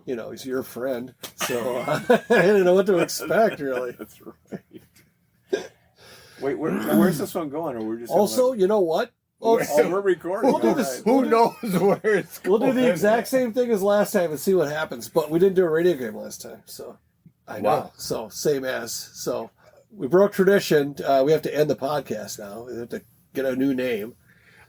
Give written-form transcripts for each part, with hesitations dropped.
he's your friend. So I didn't know what to expect, really. That's right. Wait, where's this one going? Or we're just also, you know what? we're recording. We'll do this. Who knows where it's going? We'll do the exact same thing as last time and see what happens. But we didn't do a radio game last time, so I know. Wow. So same as. So we broke tradition. We have to end the podcast now. We have to get a new name.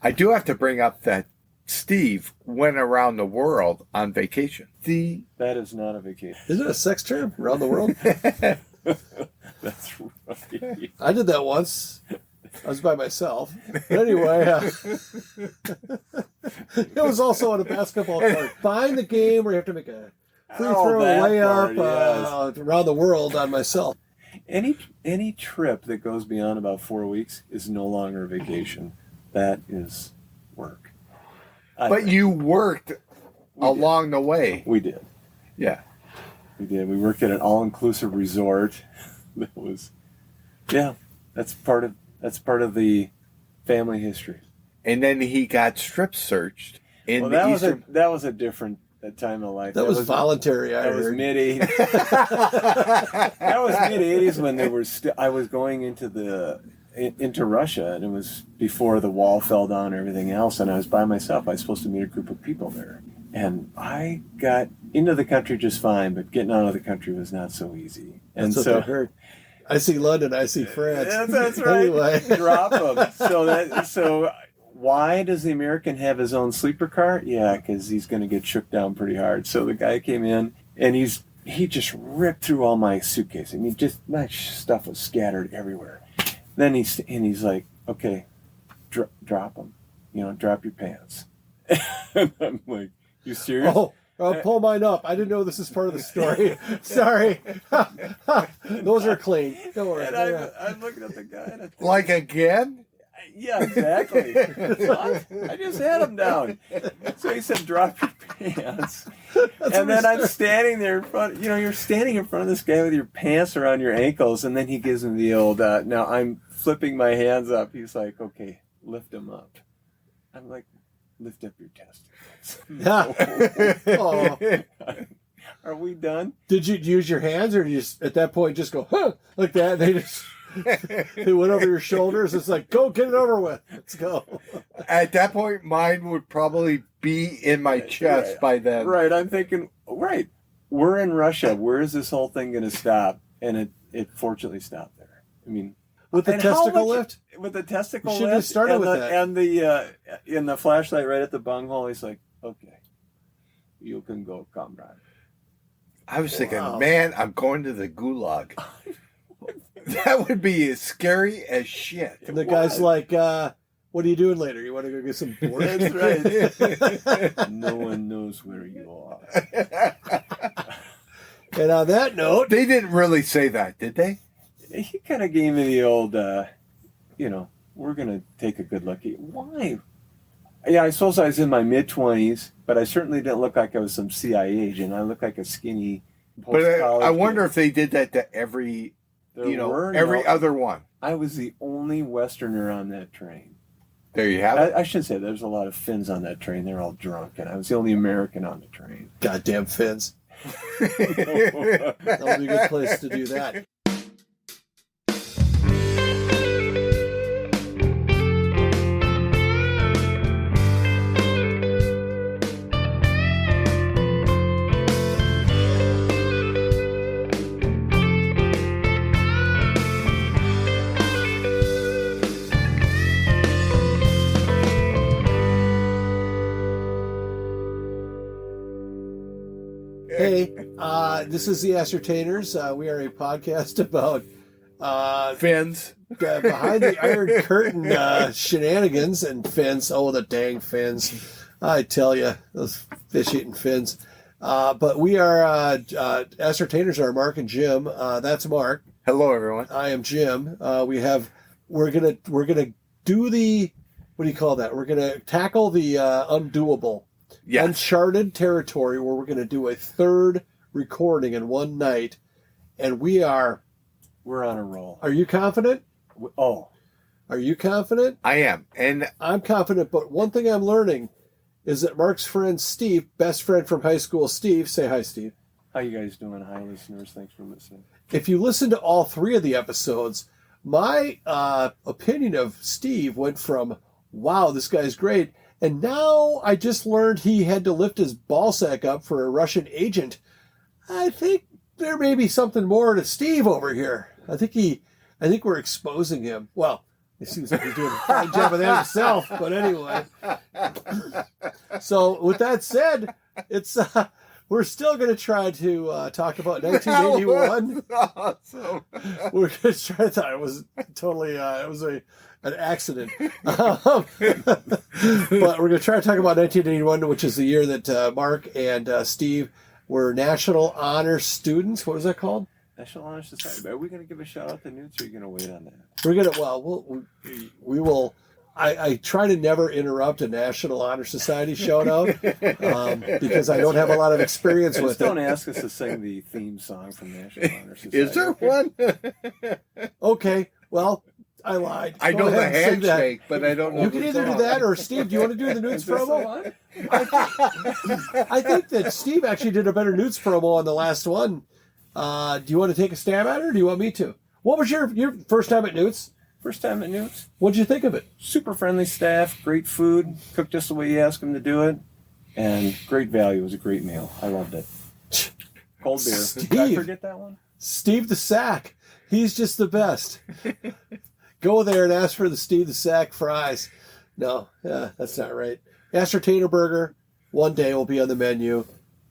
I do have to bring up that Steve went around the world on vacation. That is not a vacation. Is it a sex term? Around the world? That's right. I did that once. I was by myself. But anyway, it was also on a basketball court. Find the game where you have to make a free throw layup around the world on myself. Any trip that goes beyond about 4 weeks is no longer a vacation. That is work. But you worked along the way. We did. Yeah. We did. We worked at an all-inclusive resort. That was, that's part of the family history. And then he got strip searched in that was a different time of life. That was voluntary. That was mid-80s. That was mid-80s when I was going into Russia, and it was before the wall fell down and everything else, and I was by myself. I was supposed to meet a group of people there. And I got into the country just fine, but getting out of the country was not so easy. And that's what I heard. I see London, I see France. That's right. Anyway. Drop them. So why does the American have his own sleeper car? Yeah, because he's going to get shook down pretty hard. So the guy came in, and he just ripped through all my suitcase. I mean, just my stuff was scattered everywhere. Then he's like, okay, drop them. Drop your pants. And I'm like, you serious? Oh, I'll pull mine up. I didn't know this is part of the story. Sorry. Those are clean. Don't worry. And I'm looking at the guy. And like again? Yeah, exactly. I just had him down. So he said, drop your pants. And then I'm standing there in front, you're standing in front of this guy with your pants around your ankles, and then he gives him the old, now I'm flipping my hands up. He's like, okay, lift them up. I'm like, lift up your testicles. Oh. Are we done? Did you use your hands, or did you at that point just go, huh, like that, and they just... They went over your shoulders. It's like, go get it over with. Let's go. At that point, mine would probably be in my chest by then. Right. I'm thinking, right. We're in Russia. Where is this whole thing going to stop? And it fortunately stopped there. I mean, with the testicle lift? With the testicle lift. You should have started with that. And in the flashlight right at the bunghole, he's like, okay, you can go, comrade. I was thinking, man, I'm going to the gulag. That would be as scary as shit. And the guy's like, what are you doing later? You want to go get some pork? That's right. No one knows where you are. And on that note... They didn't really say that, did they? He kind of gave me the old, we're going to take a good look at you. Why? Yeah, I suppose I was in my mid-20s, but I certainly didn't look like I was some CIA agent. I looked like a skinny post-college I wonder if they did that to every other one. I was the only Westerner on that train. There you have it. I should say there's a lot of Finns on that train. They're all drunk, and I was the only American on the train. Goddamn Finns. That would be a good place to do that. Hey, this is the Ascertainers. We are a podcast about Finns. Behind the Iron Curtain shenanigans and Finns. Oh, the dang Finns. I tell you, those fish-eating Finns. But we are, Ascertainers are Mark and Jim. That's Mark. Hello, everyone. I am Jim. We're gonna do the, what do you call that? We're gonna tackle the undoable. Yes. Uncharted territory where we're going to do a third recording in one night, and we're on a roll. Are you confident? Oh, are you confident? I am, and I'm confident. But one thing I'm learning is that Mark's friend Steve, best friend from high school, Steve, say hi, Steve. How you guys doing? Hi, listeners. Thanks for listening. If you listen to all 3 of the episodes, my opinion of Steve went from, wow, this guy's great, and now I just learned he had to lift his ballsack up for a Russian agent. I think there may be something more to Steve over here. I think we're exposing him. Well, it seems like he's doing a fine job of that himself, but anyway. So with that said, it's we're still going to try to talk about 1981. Awesome. We're going to try to. It was totally. It was an accident. But we're going to try to talk about 1981, which is the year that Mark and Steve were National Honor Students. What was that called? National Honor Society. Are we going to give a shout out to Newt, or are you going to wait on that? We're going to. Well, we will. I try to never interrupt a National Honor Society shout out because I don't have a lot of experience with it. Don't ask us to sing the theme song from National Honor Society. Is there one? Okay, well, I lied. I know the handshake, but I don't know. You can either do that or Steve. Do you want to do the Newts promo? I think that Steve actually did a better Newts promo on the last one. Do you want to take a stab at it, or do you want me to? What was your first time at Newt's? First time at Newt's. What'd you think of it? Super friendly staff, great food, cooked just the way you ask them to do it, and great value. It was a great meal. I loved it. Cold beer. Steve. Did I forget that one? Steve the Sack. He's just the best. Go there and ask for the Steve the Sack fries. No, that's not right. Ascertainer burger, one day will be on the menu.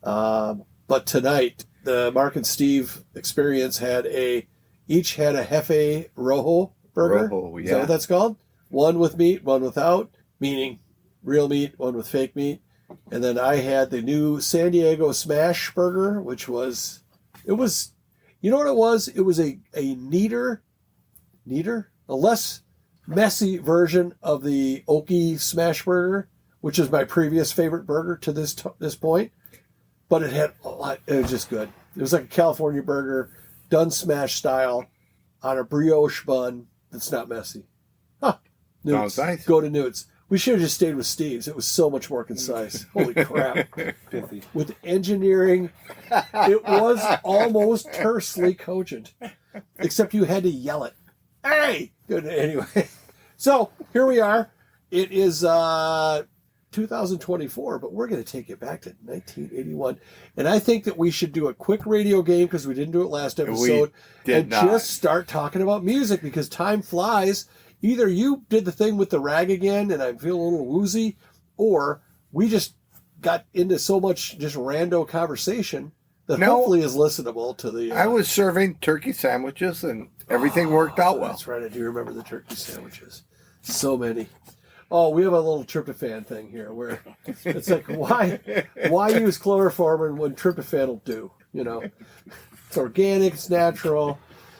But tonight, the Mark and Steve experience each had a Jefe Rojo burger. Rojo, yeah. Is that what that's called? One with meat, one without, meaning real meat, one with fake meat. And then I had the new San Diego Smash burger, which was, you know what it was? It was a neater, a less messy version of the Okie Smash burger, which is my previous favorite burger to this point. But it had a lot. It was just good. It was like a California burger, done smash style, on a brioche bun that's not messy. Huh. Newt's. Nice. Go to Newt's. We should have just stayed with Steve's. It was so much more concise. Holy crap. Pithy. With engineering, it was almost tersely cogent. Except you had to yell it. Hey! Good. Anyway. So, here we are. It is 2024, but we're going to take it back to 1981. And I think that we should do a quick radio game because we didn't do it last episode. Just start talking about music because time flies. Either you did the thing with the rag again and I feel a little woozy, or we just got into so much just rando conversation that hopefully is listenable to the... I was serving turkey sandwiches and everything worked out well. That's right. I do remember the turkey sandwiches. So many. Oh, we have a little tryptophan thing here where it's like, why use chloroform when tryptophan will do? You know, it's organic, it's natural,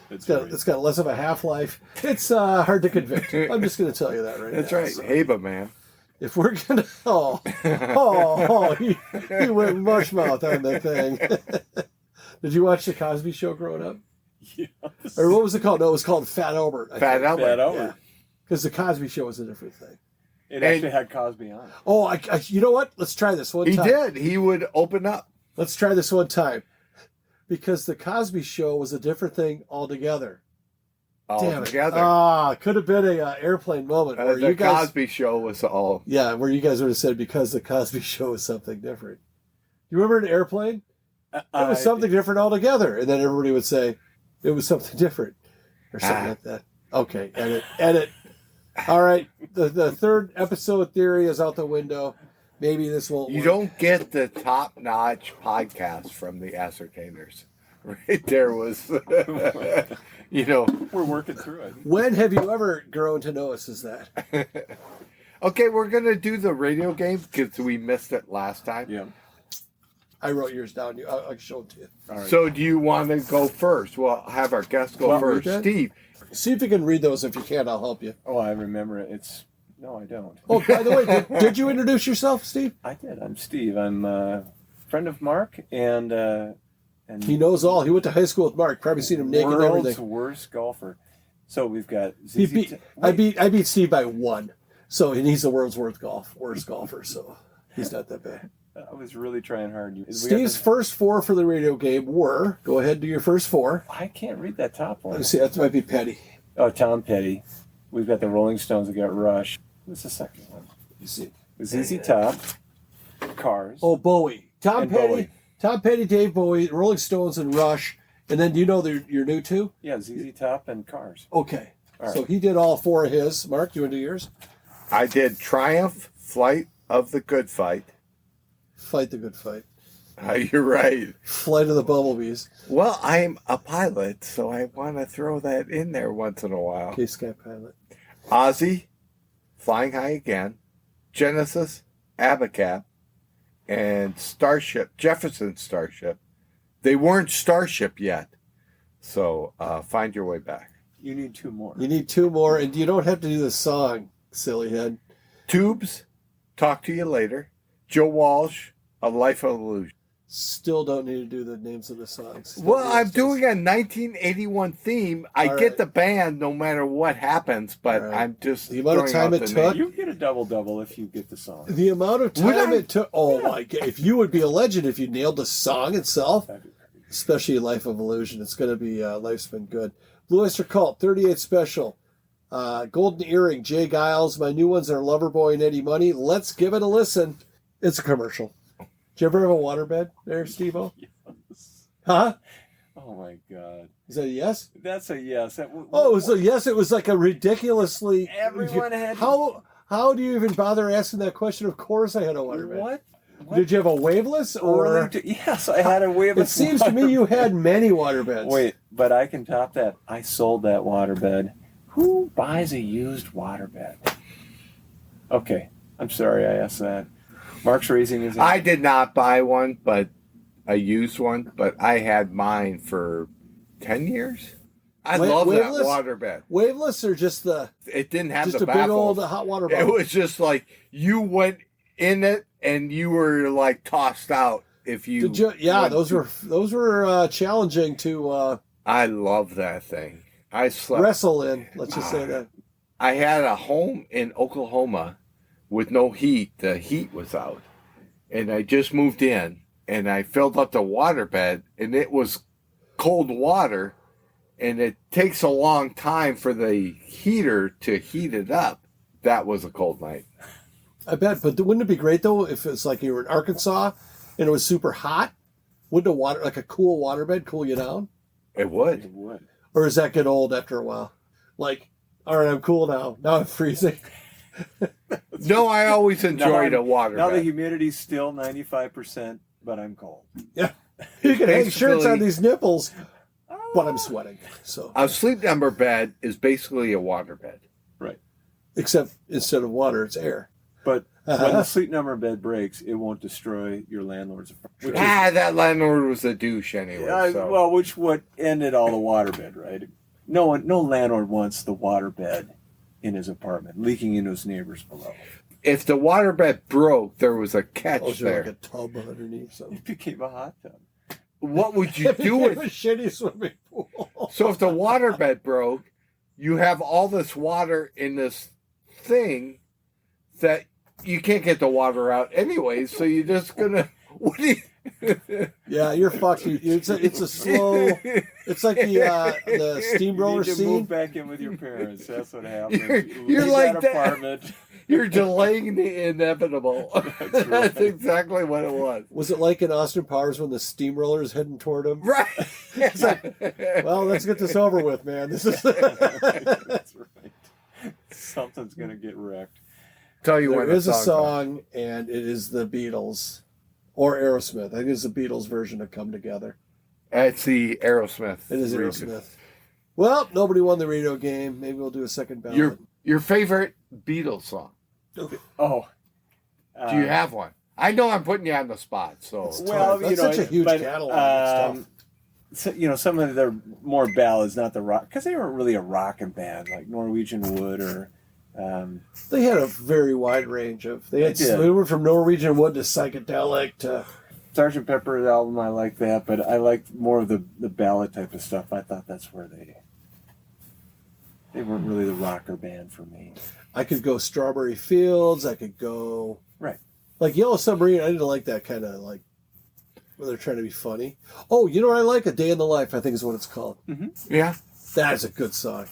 it's got less of a half-life. It's hard to convict. I'm just going to tell you that right That's now. right. So, Haba, man. if we're going to, he went mush mouth on that thing. Did you watch The Cosby Show growing up? Yes. Or what was it called? No, it was called Fat Albert. Fat Albert. Fat Albert. Yeah. Because The Cosby Show was a different thing. It actually had Cosby on it. Oh, you know what? Let's try this one time. He did. He would open up. Let's try this one time. Because The Cosby Show was a different thing altogether. Damn it. Together. Could have been an airplane moment. Where The you guys, Cosby Show was all... Yeah, where you guys would have said, because The Cosby Show was something different. You remember an airplane? It was something different altogether. And then everybody would say, it was something different. Or something like that. Okay, edit. All right, the third episode theory is out the window. Maybe this won't You work. don't get the top-notch podcast from the Ascertainers. Right there was, We're working through it. When have you ever grown to know us as that? Okay, we're going to do the radio game because we missed it last time. Yeah. I wrote yours down. I'll show it to you. All right. So do you want to go first? We'll have our guest go first. okay. Steve. See if you can read those. If you can't, I'll help you. Oh, I remember it. No, I don't. Oh, by the way, did you introduce yourself, Steve? I did. I'm Steve. I'm a friend of Mark, and He knows all. He went to high school with Mark. Probably seen him naked and world's everything. worst golfer. So we've got I beat Steve by 1. So and he's the world's worst golfer. So He's not that bad. I was really trying hard. Steve's first 4 for the radio game were, go ahead and do your first 4. I can't read that top one. Let me see, that might be Petty. Oh, Tom Petty. We've got the Rolling Stones. We got Rush. What's the second one? You see. ZZ Top. Cars. Oh, Bowie. Tom Petty. Bowie. Tom Petty, Dave Bowie, Rolling Stones, and Rush. And then do you know your new 2? Yeah, ZZ Top and Cars. Okay. All So right. he did all 4 of his. Mark, you want to do yours? I did Triumph, Flight of the Good Fight. Fight the good fight. You're right. Flight of the Bumblebees. Well, I'm a pilot, so I want to throw that in there once in a while. Okay, Sky Pilot. Ozzy, Flying High Again, Genesis, Abacab, and Starship, Jefferson Starship. They weren't Starship yet, so find your way back. You need 2 more. You need 2 more, and you don't have to do the song, silly head. Tubes, Talk to You Later, Joe Walsh, A Life of Illusion. Still don't need to do the names of the songs. Still Well, do I'm those doing a 1981 theme. I All get right. the band no matter what happens, but All right. I'm just The amount of throwing time out it the took- name. You get a double if you get the song. The amount of Would time I? it took. Oh my god! If you would be a legend if you nailed the song itself, That'd be crazy. especially Life of Illusion. It's going to be Life's Been Good. Blue Oyster Cult 38 Special, Golden Earring, Jay Giles. My new ones are Loverboy and Eddie Money. Let's give it a listen. It's a commercial. Did you ever have a waterbed there, Steve-O? Yes. Huh? Oh my God. Is that a yes? That's a yes. Oh, it was a yes. It was like a ridiculously. Everyone had. How do you even bother asking that question? Of course, I had a waterbed. What? Did you have a waveless or? Yes, I had a waveless. It seems to me you had many waterbeds. Wait, but I can top that. I sold that waterbed. Who buys a used waterbed? Okay, I'm sorry I asked that. Mark's raising his hand. I did not buy one, but I used one, but I had mine for 10 years. I love that waveless? waterbed. Waveless or just the It didn't have just the a big old baffles. hot water It bottle? was just like you went in it and you were like tossed out if you. Did you? Yeah, went those to- were challenging to I love that thing. I slept. wrestle in. Let's just say that. I had a home in Oklahoma with no heat. The heat was out. And I just moved in and I filled up the waterbed and it was cold water and it takes a long time for the heater to heat it up. That was a cold night. I bet, but wouldn't it be great though if it's like you were in Arkansas and it was super hot? Wouldn't like a cool waterbed cool you down? It would. It would. Or does that get old after a while? Like, all right, I'm cool now. Now I'm freezing. No, I always enjoyed a waterbed. Now the humidity's still 95%, but I'm cold. Yeah, you can hang shirts on basically- these nipples, but I'm sweating. So, A sleep number bed is basically a waterbed. Right. except instead of water, it's air. But when the sleep number bed breaks, it won't destroy your landlord's apartment. That landlord was a douche anyway. So. Well, which what ended all the waterbed, right? No landlord wants the waterbed in his apartment leaking into his neighbors below. If the waterbed broke, there was a catch Oh, there. like a tub underneath. So It became a hot tub. What would you it do became with a shitty swimming pool. So if the waterbed broke, you have all this water in this thing that you can't get the water out anyway. So you're just gonna. What do you? Yeah, you're fucked. It's a slow. It's like the steamroller You need to scene. move back in with your parents. That's what happens. You're Leave like that that. apartment. You're delaying the inevitable. That's right. That's exactly what it was. Was it like in Austin Powers when the steamroller is heading toward him? Right. It's like, well, let's get this over with, man. This is. That's right. Something's gonna get wrecked. Tell you There when is a the song song, and it is the Beatles or Aerosmith. I think it's the Beatles version of "Come Together." It's the Aerosmith. It is version. Aerosmith. Well, nobody won the radio game. Maybe we'll do a second ballot. Your favorite Beatles song? Oh. Do you have one? I know I'm putting you on the spot, so Well, That's you know, such a huge but, catalog of stuff. So, you know, some of their more ballads, not the rock, because they weren't really a rockin' band like Norwegian Wood or. They had a very wide range of. They did. went from Norwegian Wood to psychedelic to. Sgt. Pepper's album, I like that, but I liked more of the ballad type of stuff. I thought that's where they weren't really the rocker band for me. I could go Strawberry Fields. I could go. Right. Like Yellow Submarine, I didn't like that kind of like where they're trying to be funny. Oh, you know what I like? A Day in the Life, I think is what it's called. Mm-hmm. Yeah. That is a good song.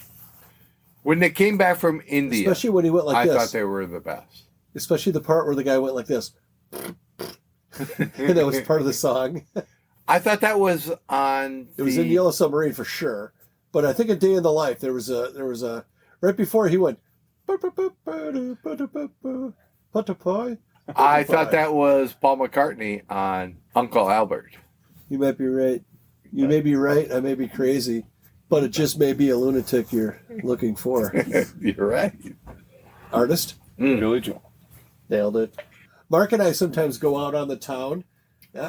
When they came back from India, Especially when he went like I this. thought they were the best. Especially the part where the guy went like this. And that was part of the song. I thought that was on. It was in Yellow Submarine for sure. But I think A Day in the Life, there was a right before he went. I thought that was Paul McCartney on Uncle Albert. You might be right. You may be right. I may be crazy, but it just may be a lunatic you're looking for. You're right. Artist? Billy Joel. Nailed it. Mark and I sometimes go out on the town.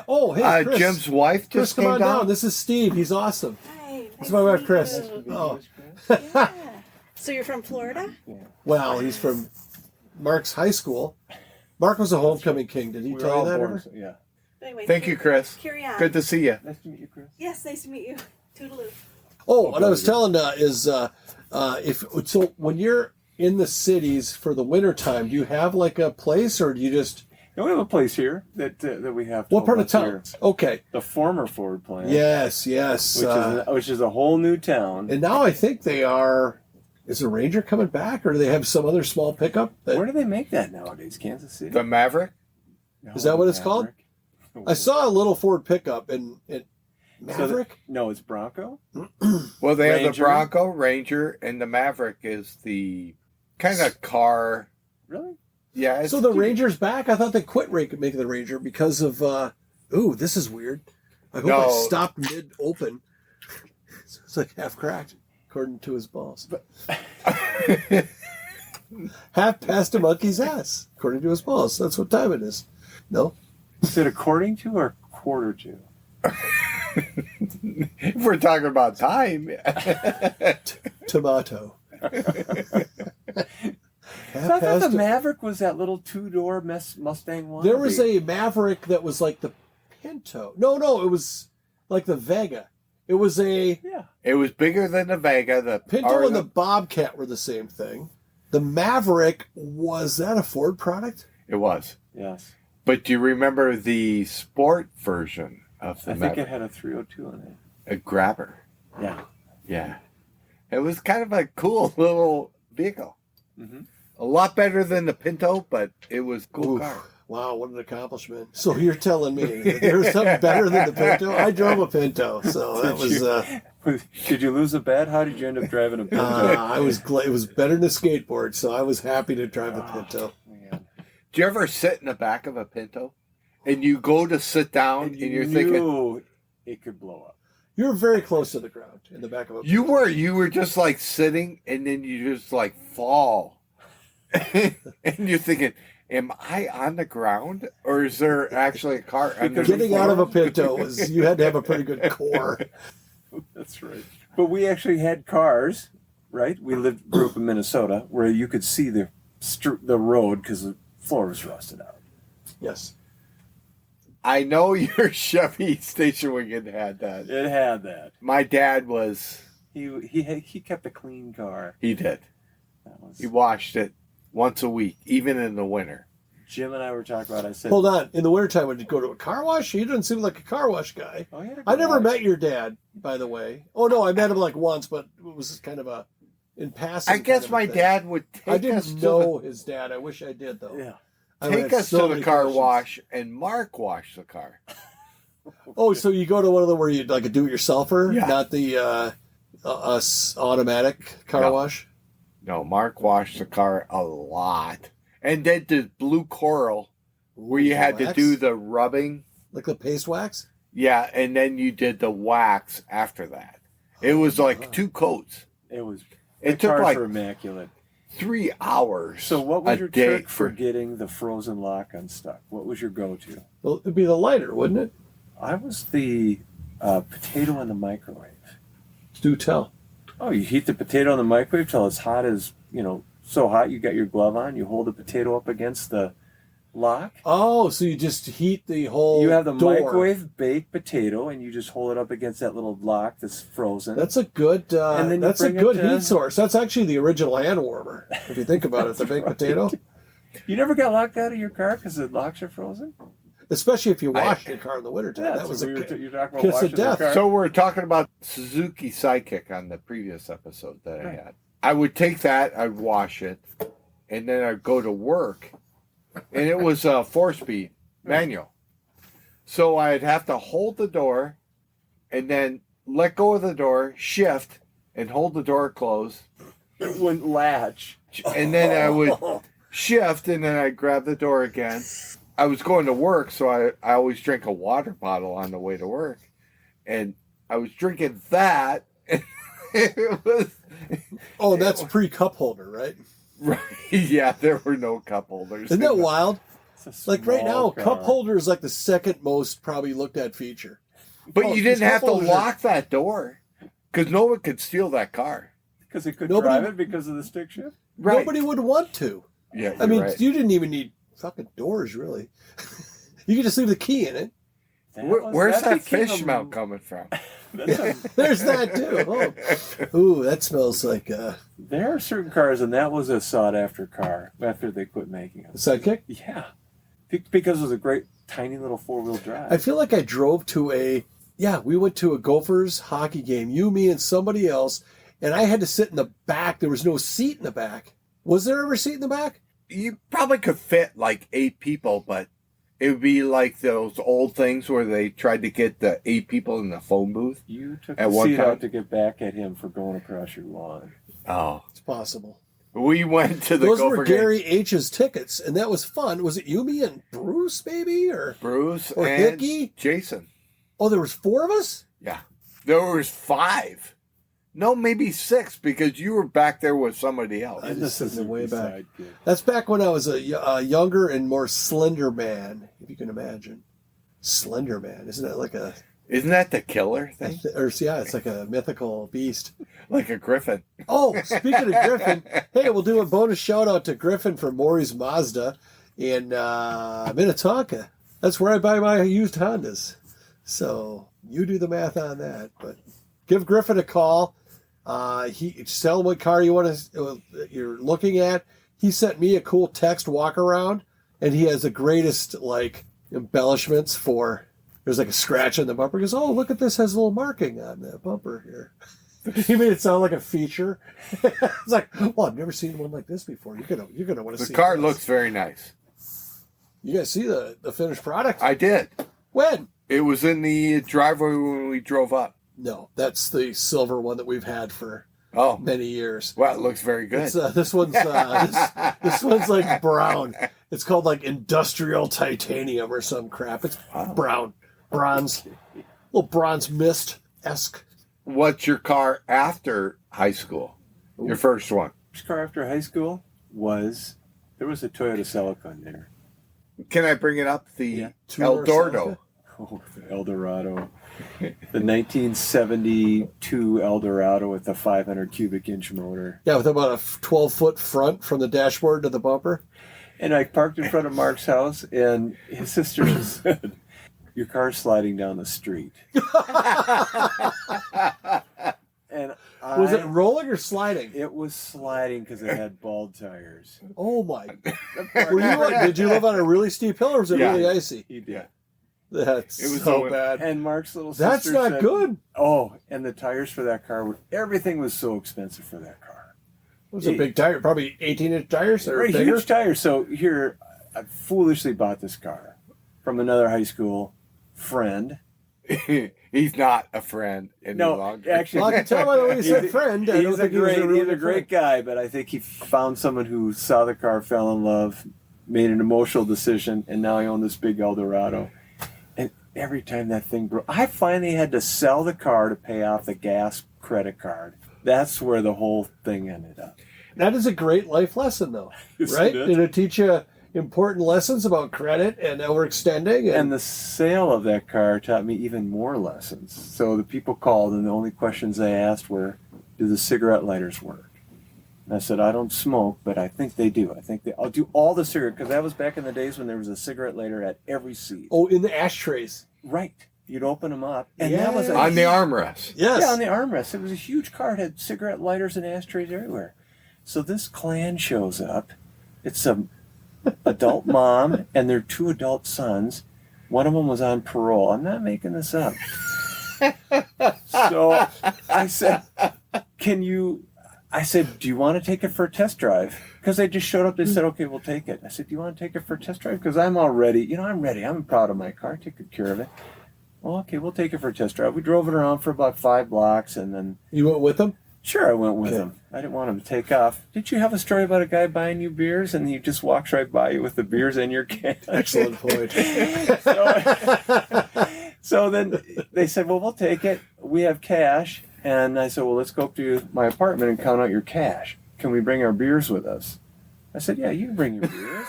Oh, hey, Chris. Jim's wife Chris, just come came on down. down. This is Steve. He's awesome. Hi. This is my wife, Chris. You. Oh. Yeah. So you're from Florida? Well, he's from Mark's high school. Mark was a homecoming king. Did he We were tell all you that born, ever? so- yeah. Anyway, Thank you, Chris. Carry on. Good to see you. Nice to meet you, Chris. Yes, nice to meet you. Toodaloo. Oh, what I was telling is so when you're in the cities for the wintertime, do you have like a place or do you just... And we have a place here that we have. What part of 12 town? months here. Okay. The former Ford plant. Yes. Which is a whole new town. And now I think they are... Is the Ranger coming back or do they have some other small pickup? Where do they make that nowadays? Kansas City? The Maverick? No, Is that what it's called? Maverick. I saw a little Ford pickup in Maverick. No, it's Bronco. Well, they have the Ranger? Bronco, Ranger, and the Maverick is the kind of car. Really? Yeah. It's, So the Ranger's back? I thought they quit making the Ranger because of... ooh, this is weird. I hope I No. stopped mid-open. It's like half cracked, according to his balls. Half past a monkey's ass, according to his balls. That's what time it is. No? Is it according to or quarter to? if we're talking about time. Tomato. So I thought the Maverick was that little two-door Mustang one. There was a Maverick that was like the Pinto. No, it was like the Vega. It was a Yeah. It was bigger than the Vega. The Pinto and the Bobcat were the same thing. The Maverick, was that a Ford product? It was. Yes. But do you remember the sport version of the I think Maverick? it had a 302 in it. A grabber. Yeah. Yeah. It was kind of a cool little vehicle. Mm-hmm. A lot better than the Pinto, but it was a cool Oof. car. Wow, what an accomplishment. So you're telling me that there was something better than the Pinto? I drove a Pinto, so that was... Did you lose a bet? How did you end up driving a Pinto? I was it was better than a skateboard, so I was happy to drive the Pinto. Man. Do you ever sit in the back of a Pinto? And you go to sit down and you're thinking... knew it could blow up. You were very close to the ground in the back of a You were just like sitting and then you just like fall. And you're thinking, am I on the ground or is there actually a car? under the Getting out of a floor? Pinto was, you had to have a pretty good core. That's right. But we actually had cars, right? We grew up in Minnesota where you could see the road because the floor was rusted out. Yes. I know your Chevy station wagon had that. It had that. My dad was... He kept a clean car. He did. That was, He washed it once a week, even in the winter. Jim and I were talking about. I said, Hold on. In the wintertime, would you go to a car wash? He didn't seem like a car wash guy. "Oh, he had a I never garage." met your dad, by the way. Oh, no, I met him like once, but it was kind of in passing. I guess kind of my a thing. dad would take I us didn't to know his dad. I wish I did, though. Yeah. I would take have us so to the many car questions. wash, and Mark washed the car. Oh, so you go to one of them where you like a do-it-yourselfer, Yeah. not the automatic car No. wash? No, Mark washed the car a lot. And then the blue coral, where you had to Wax? do the rubbing. Like the paste wax? Yeah, and then you did the wax after that. It was like 2 coats. It was. It the took cars like were immaculate. 3 hours. So what was a your day trick for getting the frozen lock unstuck? What was your go-to? Well, it'd be the lighter, wouldn't it? I was the potato in the microwave. Do tell. Oh, you heat the potato in the microwave till it's hot as, so hot you got your glove on. You hold the potato up against the lock. Oh, so you just heat the whole You have the door. microwave baked potato, and you just hold it up against that little lock that's frozen. That's a good. And then you that's a bring good it to- heat source. That's actually the original hand warmer, if you think about it. The baked potato. You never got locked out of your car because the locks are frozen? Especially if you wash your car in the wintertime. Yeah, that was so a you're talking about kiss washing of the death. car. So we're talking about Suzuki Sidekick on the previous episode that I had. I would take that, I'd wash it, and then I'd go to work, and it was a 4-speed manual. So I'd have to hold the door, and then let go of the door, shift, and hold the door closed. It wouldn't latch. And then I would shift, and then I'd grab the door again. I was going to work, so I always drank a water bottle on the way to work. And I was drinking that. It was... Oh, that's pre-cup holder, right? Right. Yeah, there were no cup holders. Isn't that wild? It's a Like right now, small cup car. holder is like the second most probably looked at feature. But Oh, you these didn't have cup to holders are- lock that door. Because no one could steal that car. Because he couldn't Nobody- drive it because of the stick shift? Right. Nobody would want to. Yeah, I mean, right. you didn't even need fucking doors, really. You could just leave the key in it. Where's that became fish a- smell coming from? that's a- There's that too. Oh. Ooh, that smells like There are certain cars, and that was a sought-after car after they quit making a them. sidekick. Yeah. Because it was a great, tiny little four-wheel drive. I feel like I drove to we went to a Gophers hockey game, you, me, and somebody else, and I had to sit in the back. There was no seat in the back. Was there ever a seat in the back? You probably could fit like 8 people, but it would be like those old things where they tried to get the 8 people in the phone booth. You took At the one seat time? out to get back at him for going across your lawn. Oh. It's possible. We went to the Those Gopher were game. Gary H's tickets, and that was fun. Was it you, me, and Bruce, maybe? Or Bruce Or and Hickey? Jason. oh, there was 4 of us? Yeah. There was 5. No, maybe 6 because you were back there with somebody else. I just This is sitting way a back. sidekick. That's back when I was a younger and more slender man, if you can imagine. Slender man. Isn't that like a... Isn't that the killer thing? Or, yeah, it's like a mythical beast. Like a griffin. Oh, speaking of Griffin, hey, we'll do a bonus shout out to Griffin from Maury's Mazda in Minnetonka. That's where I buy my used Hondas. So you do the math on that. But give Griffin a call. Tell him what car you're looking at. He sent me a cool text walk around, and he has the greatest embellishments for. There's like a scratch on the bumper. He goes, oh, look at this, has a little marking on the bumper here. He made it sound like a feature. It's like, well, I've never seen one like this before. You're gonna want to see. The car this. looks very nice. You guys see the finished product? I did. When? It was in the driveway when we drove up. No, that's the silver one that we've had for Oh, many years. well, it looks very good. It's, this one's this one's like brown. It's called like industrial titanium or some crap. It's brown, bronze, little bronze mist-esque. What's your car after high school? Your first one. First car after high school there was a Toyota Celica in there. Can I bring it up? The Yeah. El Dordo. Oh, the Eldorado. The 1972 Eldorado with the 500 cubic inch motor. Yeah, with about a 12-foot front from the dashboard to the bumper. And I parked in front of Mark's house, and his sister said, your car's sliding down the street. And Was it rolling or sliding? It was sliding because it had bald tires. Oh my! Did you live on a really steep hill, or was it Yeah. really icy? He did. Yeah. That's It was so the- bad. And Mark's little sister That's not said, good. Oh, and the tires for that car, everything was so expensive for that car. It was a big tire, probably 18-inch tires or Right, bigger. huge tires. So here, I foolishly bought this car from another high school friend. He's not a friend any longer. actually, Well, I can tell by the way he said friend. I don't He's a think he was great, really he's a great guy, but I think he found someone who saw the car, fell in love, made an emotional decision, and now he owns this big Eldorado. And every time that thing broke, I finally had to sell the car to pay off the gas credit card. That's where the whole thing ended up. That is a great life lesson, though, Isn't right? it? It'll teach you important lessons about credit and overextending. And the sale of that car taught me even more lessons. So the people called, and the only questions they asked were, do the cigarette lighters work? And I said, I don't smoke, but I think they do. I'll do all the cigarette, because that was back in the days when there was a cigarette lighter at every seat. oh, in the ashtrays. Right. You'd open them up. And Yeah. that was On the armrest. Yes. Yeah, on the armrest. It was a huge car. It had cigarette lighters and ashtrays everywhere. So this Klan shows up. It's a adult mom and their 2 adult sons. One of them was on parole. I'm not making this up. So I said, do you want to take it for a test drive? Because they just showed up. They said, okay, we'll take it. I said, do you want to take it for a test drive? Because I'm all ready. I'm ready. I'm proud of my car. Take good care of it. Well, okay, we'll take it for a test drive. We drove it around for about 5 blocks, and then... You went with them? Sure, I went with him. I didn't want him to take off. Did you have a story about a guy buying you beers, and he just walks right by you with the beers in your can? Excellent point. So then they said, well, we'll take it. We have cash. And I said, well, let's go up to my apartment and count out your cash. Can we bring our beers with us? I said, yeah, you can bring your beers.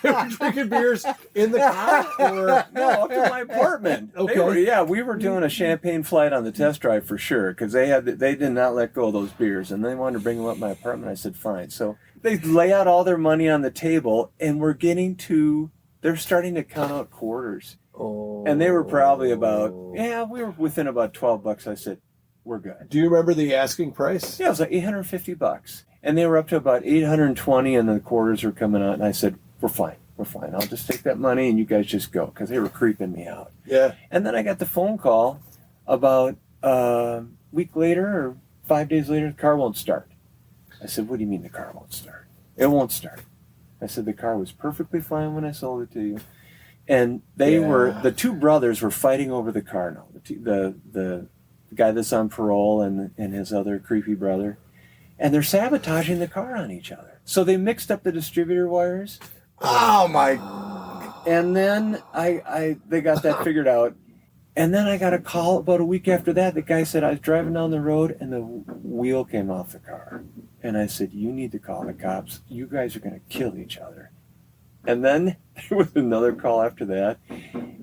They were drinking beers in the car? Or? No, up to my apartment. Okay. We were doing a champagne flight on the test drive for sure, because they did not let go of those beers, and they wanted to bring them up my apartment. I said, fine. So they lay out all their money on the table, and they're starting to count out quarters. Oh. And they were probably we were within about $12. I said, we're good. Do you remember the asking price? Yeah, it was like $850. And they were up to about $820, and the quarters were coming out. And I said, we're fine. I'll just take that money, and you guys just go, because they were creeping me out. Yeah. And then I got the phone call about a week later or 5 days later, the car won't start. I said, what do you mean the car won't start? It won't start. I said, the car was perfectly fine when I sold it to you. And the 2 brothers were fighting over the car now. The guy that's on parole and his other creepy brother. And they're sabotaging the car on each other. So they mixed up the distributor wires. Oh my! And then they got that figured out. And then I got a call about a week after that. The guy said, I was driving down the road and the wheel came off the car. And I said, you need to call the cops. You guys are going to kill each other. And then there was another call after that.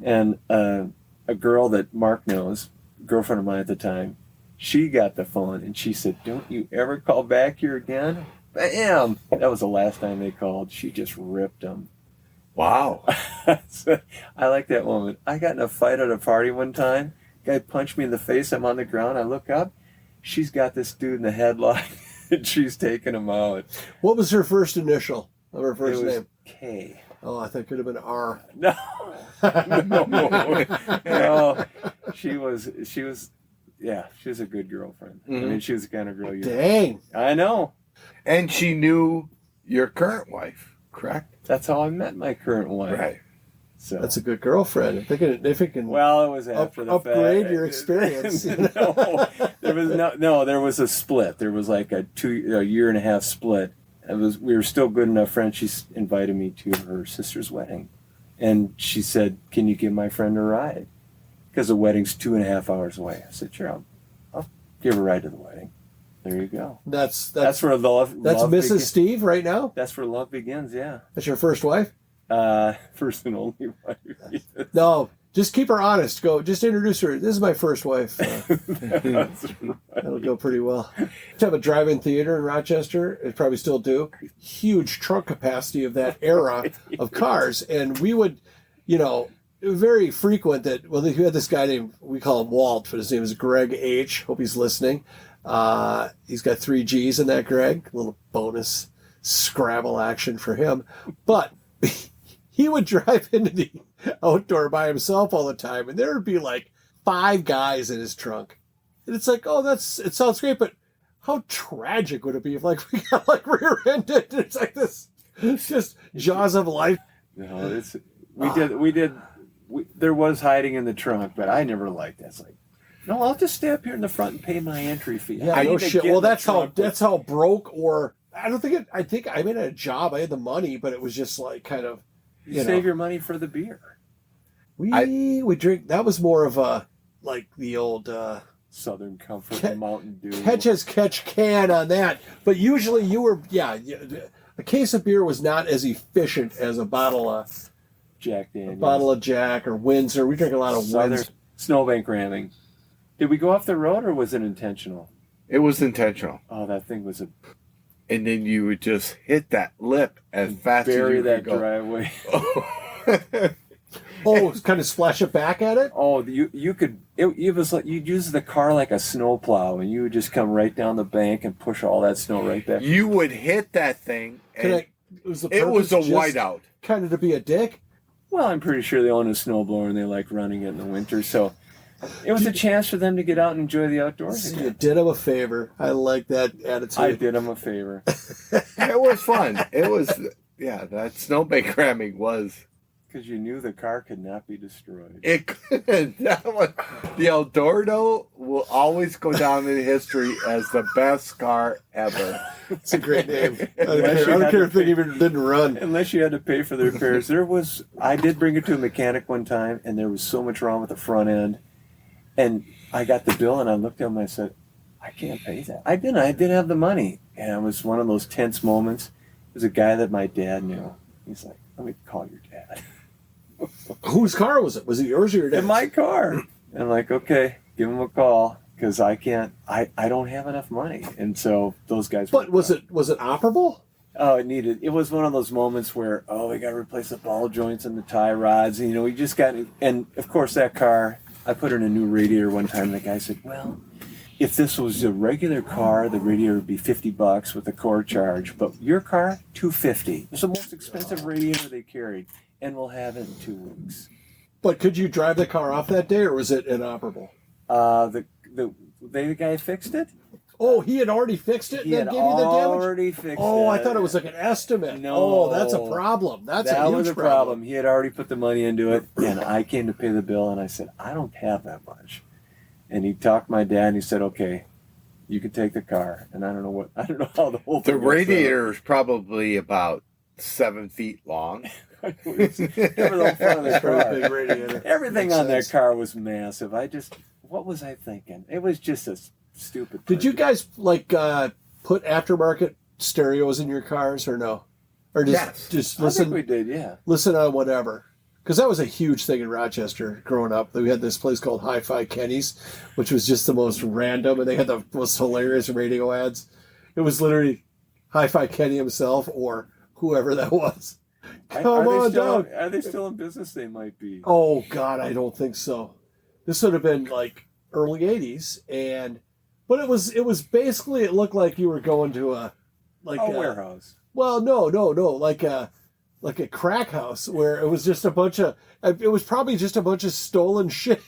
And a girl that Mark knows, girlfriend of mine at the time, she got the phone and she said, don't you ever call back here again? Bam! That was the last time they called. She just ripped them. Wow. I like that woman. I got in a fight at a party one time. Guy punched me in the face. I'm on the ground. I look up. She's got this dude in the headlock and she's taking him out. What was her first initial of her first name? K. Oh, I think it could have been R. No. No. She was a good girlfriend. Mm-hmm. I mean, she was the kind of girl you... Dang. I know. And she knew your current wife, correct? That's how I met my current wife. Right. So that's a good girlfriend. If it can well, it was after the upgrade fact. your experience. There was a split. There was like a year and a half split. We were still good enough friends. She invited me to her sister's wedding. And she said, can you give my friend a ride? Because the wedding's 2.5 hours away. I said, sure, I'll give her a ride to the wedding. There you go. That's where love Mrs. begins. Steve right now? That's where love begins, yeah. That's your first wife? First and only wife. Yes. No, just keep her honest. Just introduce her. This is my first wife. That'll go pretty well. To have a drive-in theater in Rochester, it probably still do. Huge trunk capacity of that era of cars. And we would, it was very frequent that, we had this guy named, we call him Walt, but his name is Greg H. Hope he's listening. He's got 3 G's in that, Greg. A little bonus Scrabble action for him. But he would drive into the outdoor by himself all the time, and there would be like 5 guys in his trunk. And it's like, it sounds great, but how tragic would it be if we got rear-ended? It's like this, it's just jaws of life. No, there was hiding in the trunk, but I never liked that. It's like, no, I'll just stay up here in the front and pay my entry fee. Yeah, no shit. Well, that's how broke, or I think I made a job. I had the money, but it was just like kind of, save your money for the beer. We drink. That was more of a the old Southern Comfort Mountain Dew. Catch can on that. But usually a case of beer was not as efficient as a bottle of Jack Daniels. A bottle of Jack or Windsor. We drink a lot of Windsor. Snowbank ramming. Did we go off the road or was it intentional? It was intentional. Oh, that thing was a... And then you would just hit that lip as fast as you bury could that go. driveway. Kind of splash it back at it? Oh, you could... It was like you'd use the car like a snowplow and you would just come right down the bank and push all that snow right back. You would hit that thing. It was, a whiteout. Kind of to be a dick? Well, I'm pretty sure they own a snowblower and they like running it in the winter, so it was a chance for them to get out and enjoy the outdoors You again. did them a favor. I like that attitude. I did them a favor. It was fun. It was, that snowbank ramming was. Because you knew the car could not be destroyed. It couldn't. The Dordo will always go down in history as the best car ever. It's a great name. I don't care if it even didn't run. Unless you had to pay for the repairs. I did bring it to a mechanic one time, and there was so much wrong with the front end. And I got the bill, and I looked at him, and I said, I can't pay that. I didn't have the money. And it was one of those tense moments. It was a guy that my dad knew. He's like, let me call your dad. Whose car was it? Was it yours or your dad's? My car. And I'm like, okay, give him a call because I don't have enough money. And so those guys. But was it operable? Oh, it was one of those moments where, we got to replace the ball joints and the tie rods. And, we just got, and of course that car, I put in a new radiator one time. And the guy said, well, if this was a regular car, the radiator would be $50 with a core charge. But your car, $250. It's the most expensive radiator they carried. And we'll have it in 2 weeks. But could you drive the car off that day, or was it inoperable? The guy fixed it. Oh, he had already fixed it. He had gave you the damage? already fixed it. Oh, I thought it was like an estimate. No. Oh, that's a problem. That was a problem. He had already put the money into it, and I came to pay the bill, and I said, I don't have that much. And he talked to my dad, and he said, okay, you can take the car. And I don't know how the whole thing The radiator is probably about 7 feet long. It was on front of the car. Big radiator. Everything on that car was massive. What was I thinking? It was just a stupid. Did you guys put aftermarket stereos in your cars or no? Or just I listen? think we did, yeah. Listen on whatever. Because that was a huge thing in Rochester growing up. We had this place called Hi-Fi Kenny's, which was just the most random, and they had the most hilarious radio ads. It was literally Hi-Fi Kenny himself or whoever that was. Come on down. Are they still in business? They might be. Oh, God, I don't think so. This would have been like early 80s. But it was basically, it looked like you were going to a warehouse. Well, no. Like a crack house where it was just it was probably just a bunch of stolen shit.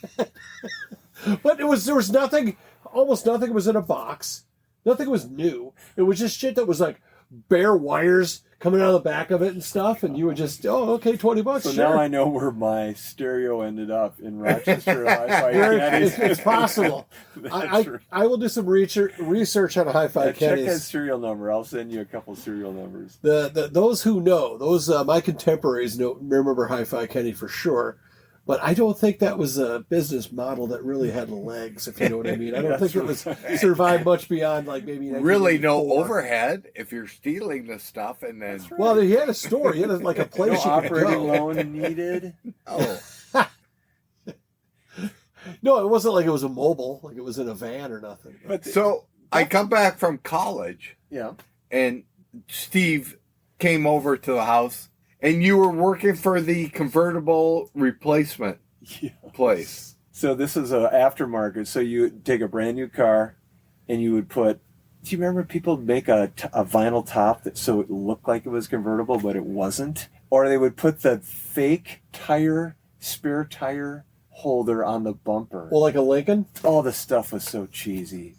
But there was nothing, almost nothing was in a box. Nothing was new. It was just shit that was like bare wires coming out of the back of it and stuff, and you would just, okay, $20. So sure. now I know where my stereo ended up in Rochester. It's possible. I will do some research on a Hi-Fi Check Kenny's. that serial number. I'll send you a couple serial numbers. Those who know, my contemporaries remember Hi-Fi Kenny for sure. But I don't think that was a business model that really had legs, if you know what I mean. I don't think it was survived much beyond like maybe really no overhead if you're stealing the stuff and then. Right. Well, he had a store. He had a place. No you could operating go. loan needed. Oh. No, it wasn't like it was a mobile, like it was in a van or nothing. But So I come back from college, yeah, and Steve came over to the house, and you were working for the convertible replacement place. So this is an aftermarket. So you would take a brand new car, and you would put. Do you remember people would make a vinyl top so it looked like it was convertible, but it wasn't? Or they would put the fake spare tire holder on the bumper. Well, like a Lincoln? All the stuff was so cheesy.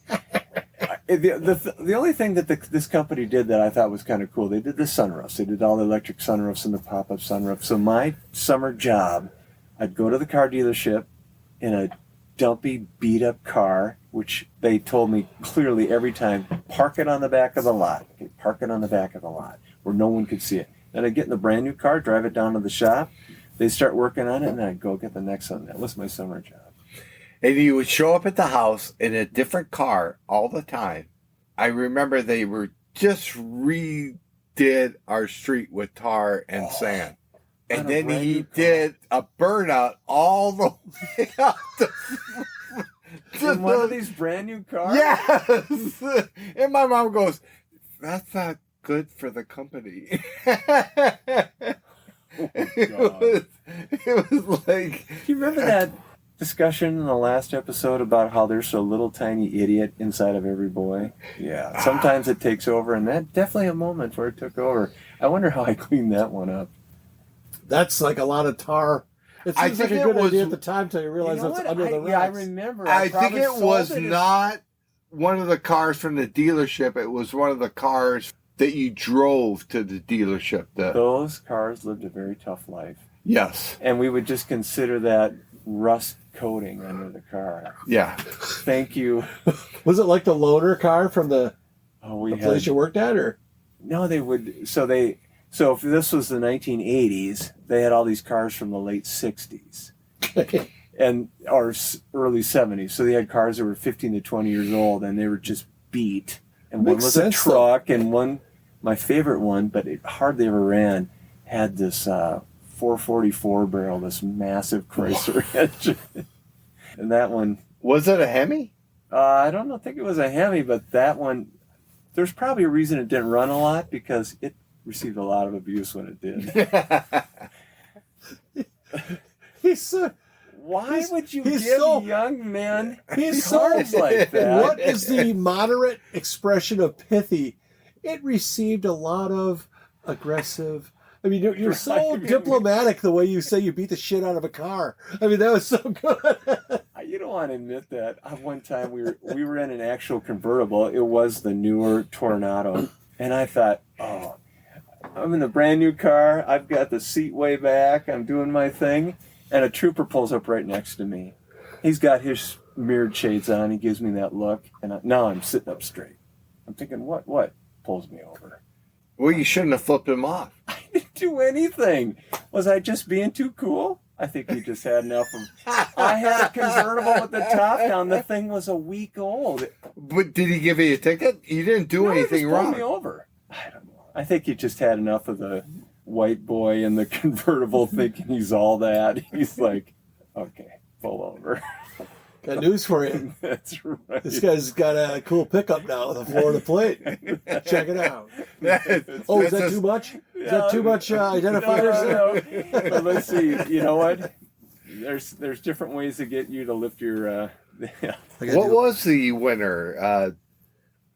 The only thing that this company did that I thought was kind of cool, they did the sunroofs. They did all the electric sunroofs and the pop-up sunroof. So my summer job, I'd go to the car dealership in a dumpy, beat-up car, which they told me clearly every time, park it on the back of the lot. Okay, park it on the back of the lot where no one could see it. Then I'd get in the brand new car, drive it down to the shop. They'd start working on it, and I'd go get the next one. That was my summer job. And you would show up at the house in a different car all the time. I remember they were just redid our street with tar and sand. And then he did a burnout all the way up in one of these brand new cars? Yes! And my mom goes, that's not good for the company. It was like... Do you remember that discussion in the last episode about how there's a little tiny idiot inside of every boy? Yeah. Sometimes it takes over, and that definitely a moment where it took over. I wonder how I cleaned that one up. That's like a lot of tar. It I seems like think a good it was- idea at the time till you realize You know it's what? under the rocks. Yeah, I remember. I think probably it was sold it as- not one of the cars from the dealership. It was one of the cars that you drove to the dealership. Those cars lived a very tough life. Yes. And we would just consider that rust coating under the car. Yeah. Thank you. Was it like the loaner car from the We place you worked at, or? No, they would. So if this was the 1980s, they had all these cars from the late 60s or early 70s. So they had cars that were 15 to 20 years old, and they were just beat. And one Makes was sense, a truck, and one, my favorite one, but it hardly ever ran, had this 444 barrel, this massive Chrysler engine. And that one, Was it a Hemi? I don't know, think it was a Hemi, but that one, there's probably a reason it didn't run a lot, because it received a lot of abuse when it did. Why would you give young men cars like that? What is the moderate expression of pithy? It received a lot of aggressive. I mean, you're so diplomatic the way you say you beat the shit out of a car. I mean, that was so good. You don't want to admit that. One time we were in an actual convertible. It was the newer Tornado, and I thought, oh, I'm in the brand new car. I've got the seat way back. I'm doing my thing, and a trooper pulls up right next to me. He's got his mirrored shades on. He gives me that look, and now I'm sitting up straight. I'm thinking, what pulls me over? Well, you shouldn't have flipped him off. I didn't do anything. Was I just being too cool? I think he just had enough of. I had a convertible with the top down. The thing was a week old. But did he give you a ticket? You didn't do anything just pulled wrong. me over. I don't know. I think he just had enough of the white boy in the convertible, thinking he's all that. He's like, okay, pull over. Got news for you. That's right. This guy's got a cool pickup now with a Florida plate. Check it out. Oh, is that too much? Is that too much identifiers? No. But let's see. You know what? There's different ways to get you to lift your. Yeah. What was the winner?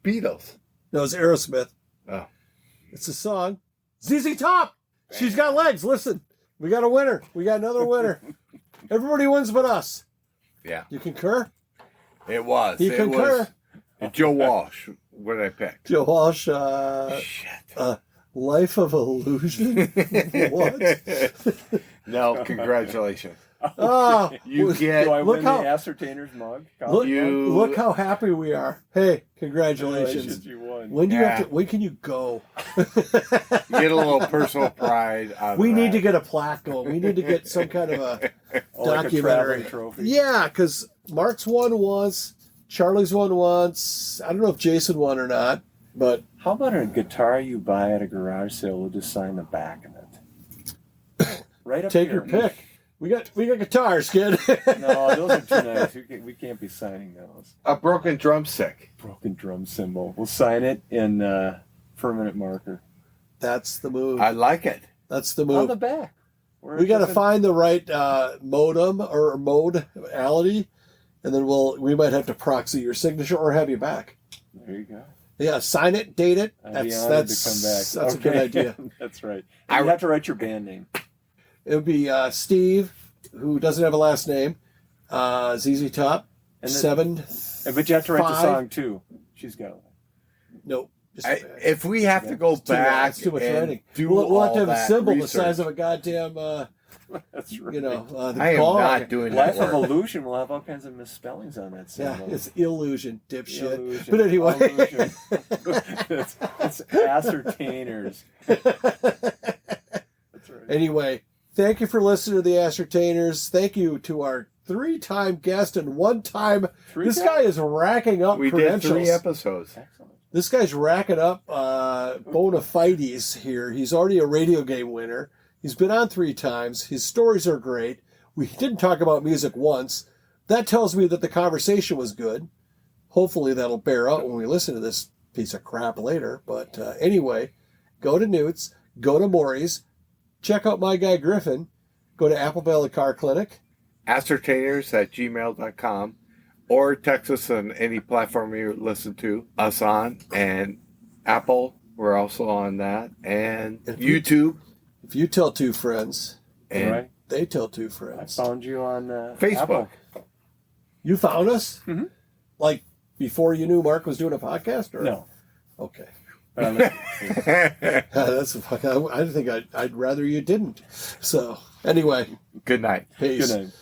Beatles. No, it's Aerosmith. Oh. It's a song. ZZ Top. She's got legs. Listen, we got a winner. We got another winner. Everybody wins but us. Yeah. You concur? It was. You concur? Was Joe Walsh. What did I pick? Joe Walsh. Shit. Life of Illusion? What? No, congratulations. Oh, You get. Do I look win how- the Ascertainers mug? look how happy we are. Hey, congratulations. You won. When do you have to, when can you go? Get a little personal pride out of We need that. to get a plaque going. We need to get some kind of a Like a documentary. traveling trophy. Yeah, because Mark's won once, Charlie's won once. I don't know if Jason won or not, but How about a guitar you buy at a garage sale? We'll just sign the back of it. Right up take here. your pick. We got guitars, kid. No, those are too nice. We can't be signing those. A broken drumstick. Broken drum cymbal. We'll sign it in permanent marker That's the move. I like it. That's the on move. the back. We got to find the right modem or modality, and then we might have to proxy your signature or have you back. There you go. Yeah, sign it, date it. I'd be That's honored to come back. That's a good idea. That's right. You have to write your band name. It would be Steve, who doesn't have a last name, ZZ Top, And then- 7. But you have to write the 5. song too. She's got one. Nope. Just If we have to go it's too long. back It's too much and writing. do We'll have to have all a that symbol the research. size of a goddamn, That's right. the I am gong. not doing Life that of work. Illusion will have all kinds of misspellings on that Yeah, symbol. it's illusion, dipshit. Illusion. But anyway. Illusion. it's Ascertainers. That's right. Anyway, thank you for listening to the Ascertainers. Thank you to our 3-time guest and 1-time. This guy is racking up We did credentials. 3 episodes. Excellent. This guy's racking up bona fides here. He's already a radio game winner. He's been on 3 times. His stories are great. We didn't talk about music once. That tells me that the conversation was good. Hopefully that'll bear out when we listen to this piece of crap later. But anyway, go to Newt's, go to Maury's, check out my guy Griffin, go to Apple Valley Car Clinic. Ascertainers@gmail.com, or text us on any platform you listen to us on, and Apple, We're also on that. And If YouTube. If you tell two friends, And Right. they tell two I friends. found you on Facebook. Apple. You found us? Mhm. Like before you knew Mark was doing a podcast? Or? No. Okay. But I looked- That's I think I'd rather you didn't. So anyway, Good night. peace. Good night.